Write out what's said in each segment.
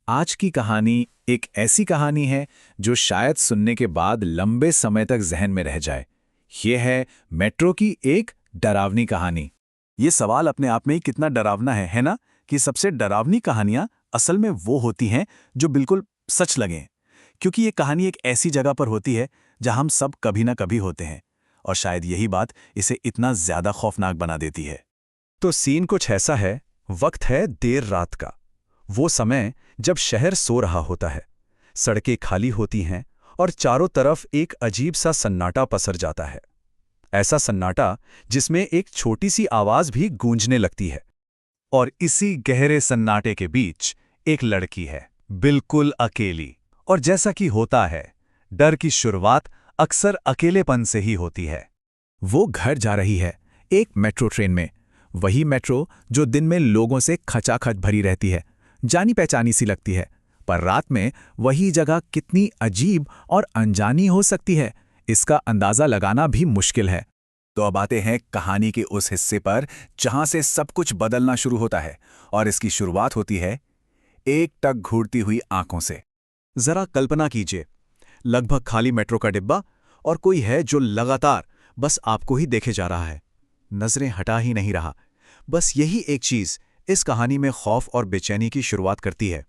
आज की कहानी एक ऐसी कहानी है जो शायद सुनने के बाद लंबे समय तक जहन में रह जाए। ये है मेट्रो की एक डरावनी कहानी। ये सवाल अपने आप में ही कितना डरावना है ना? कि सबसे डरावनी कहानियां असल में वो होती हैं जो बिल्कुल सच लगें, क्योंकि ये कहानी एक ऐसी जगह पर होती है जहां हम सब कभी ना कभी होते हैं, और शायद यही बात इसे इतना ज्यादा खौफनाक बना देती है। तो सीन कुछ ऐसा है। वक्त है देर रात का, वो समय जब शहर सो रहा होता है, सड़कें खाली होती हैं और चारों तरफ एक अजीब सा सन्नाटा पसर जाता है। ऐसा सन्नाटा जिसमें एक छोटी सी आवाज भी गूंजने लगती है। और इसी गहरे सन्नाटे के बीच एक लड़की है, बिल्कुल अकेली। और जैसा कि होता है, डर की शुरुआत अक्सर अकेलेपन से ही होती है। वो घर जा रही है, एक मेट्रो ट्रेन में। वही मेट्रो जो दिन में लोगों से खचाखच भरी रहती है, जानी पहचानी सी लगती है, पर रात में वही जगह कितनी अजीब और अनजानी हो सकती है, इसका अंदाजा लगाना भी मुश्किल है। तो अब आते हैं कहानी के उस हिस्से पर जहां से सब कुछ बदलना शुरू होता है, और इसकी शुरुआत होती है एक टक घूरती हुई आंखों से। जरा कल्पना कीजिए, लगभग खाली मेट्रो का डिब्बा, और कोई है जो लगातार बस आपको ही देखे जा रहा है, नजरें हटा ही नहीं रहा। बस यही एक चीज इस कहानी में खौफ और बेचैनी की शुरुआत करती है।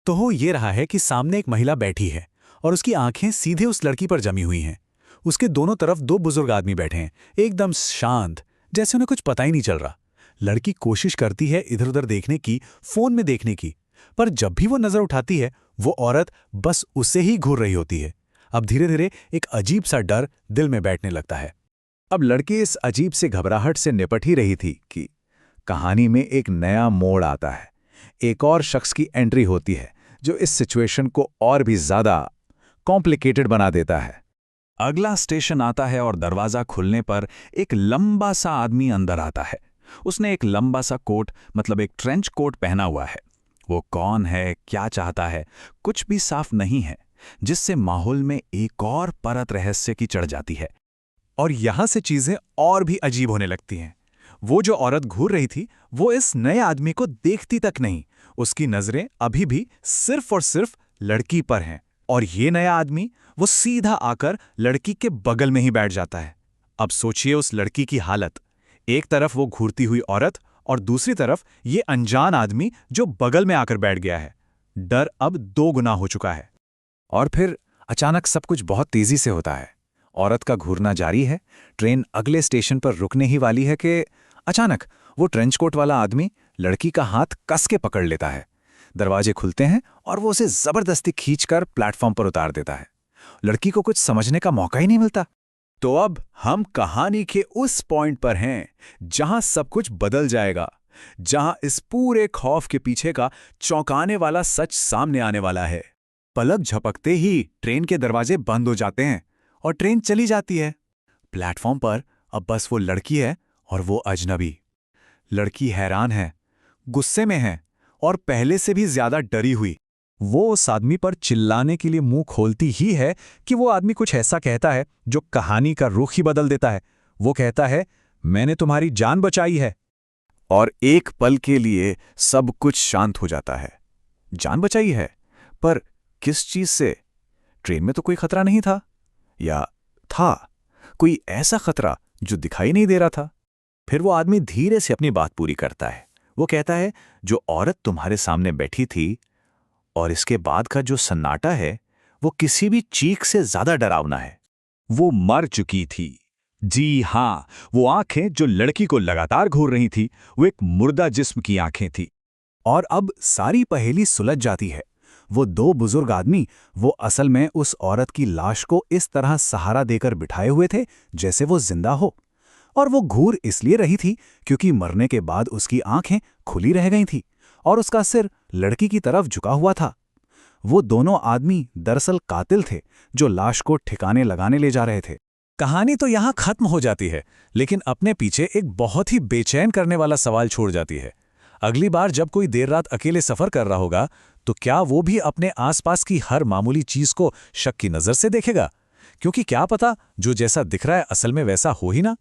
तो हो ये रहा है कि सामने एक महिला बैठी है और उसकी आंखें सीधे उस लड़की पर जमी हुई हैं। उसके दोनों तरफ दो बुजुर्ग आदमी बैठे हैं, एकदम शांत, जैसे उन्हें कुछ पता ही नहीं चल रहा। लड़की कोशिश करती है इधर उधर देखने की, फोन में देखने की, पर जब भी वो नजर उठाती है, वो औरत बस उसे ही घूर रही होती है। अब धीरे धीरे एक अजीब सा डर दिल में बैठने लगता है। अब लड़की इस अजीब से घबराहट से निपट ही रही थी कि कहानी में एक नया मोड़ आता है। एक और शख्स की एंट्री होती है जो इस सिचुएशन को और भी ज्यादा कॉम्प्लिकेटेड बना देता है। अगला स्टेशन आता है और दरवाजा खुलने पर एक लंबा सा आदमी अंदर आता है। उसने एक लंबा सा कोट, मतलब एक ट्रेंच कोट पहना हुआ है। वो कौन है, क्या चाहता है, कुछ भी साफ नहीं है, जिससे माहौल में एक और परत रहस्य की चढ़ जाती है। और यहां से चीजें और भी अजीब होने लगती हैं। वो जो औरत घूर रही थी, वो इस नए आदमी को देखती तक नहीं। उसकी नजरें अभी भी सिर्फ और सिर्फ लड़की पर हैं। और ये नया आदमी वो सीधा आकर लड़की के बगल में ही बैठ जाता है। अब सोचिए उस लड़की की हालत। एक तरफ वो घूरती हुई औरत, और दूसरी तरफ ये अनजान आदमी जो बगल में आकर बैठ गया है। डर अब दो गुना हो चुका है। और फिर अचानक सब कुछ बहुत तेजी से होता है। औरत का घूरना जारी है, ट्रेन अगले स्टेशन पर रुकने ही वाली है कि अचानक वो ट्रेंचकोट वाला आदमी लड़की का हाथ कस के पकड़ लेता है। दरवाजे खुलते हैं और वो उसे जबरदस्ती खींचकर प्लेटफॉर्म पर उतार देता है। लड़की को कुछ समझने का मौका ही नहीं मिलता। तो अब हम कहानी के उस पॉइंट पर हैं जहां सब कुछ बदल जाएगा, जहां इस पूरे खौफ के पीछे का चौंकाने वाला सच सामने आने वाला है। पलक झपकते ही ट्रेन के दरवाजे बंद हो जाते हैं और ट्रेन चली जाती है। प्लेटफॉर्म पर अब बस वो लड़की है और वो अजनबी। लड़की हैरान है, गुस्से में है, और पहले से भी ज्यादा डरी हुई। वो उस आदमी पर चिल्लाने के लिए मुंह खोलती ही है कि वो आदमी कुछ ऐसा कहता है जो कहानी का रुख ही बदल देता है। वो कहता है, मैंने तुम्हारी जान बचाई है। और एक पल के लिए सब कुछ शांत हो जाता है। जान बचाई है? पर किस चीज से? ट्रेन में तो कोई खतरा नहीं था, या था कोई ऐसा खतरा जो दिखाई नहीं दे रहा था? फिर वो आदमी धीरे से अपनी बात पूरी करता है। वो कहता है, जो औरत तुम्हारे सामने बैठी थी, और इसके बाद का जो सन्नाटा है, वो किसी भी चीख से ज्यादा डरावना है। वो मर चुकी थी। जी हां, वो आंखें जो लड़की को लगातार घूर रही थी, वो एक मुर्दा जिस्म की आंखें थी। और अब सारी पहेली सुलझ जाती है। वो दो बुजुर्ग आदमी, वो असल में उस औरत की लाश को इस तरह सहारा देकर बिठाए हुए थे जैसे वो जिंदा हो। और वो घूर इसलिए रही थी क्योंकि मरने के बाद उसकी आंखें खुली रह गई थी और उसका सिर लड़की की तरफ झुका हुआ था। वो दोनों आदमी दरअसल कातिल थे जो लाश को ठिकाने लगाने ले जा रहे थे। कहानी तो यहां खत्म हो जाती है, लेकिन अपने पीछे एक बहुत ही बेचैन करने वाला सवाल छोड़ जाती है। अगली बार जब कोई देर रात अकेले सफर कर रहा होगा, तो क्या वो भी अपने आसपास की हर मामूली चीज को शक की नजर से देखेगा? क्योंकि क्या पता जो जैसा दिख रहा है असल में वैसा हो ही ना।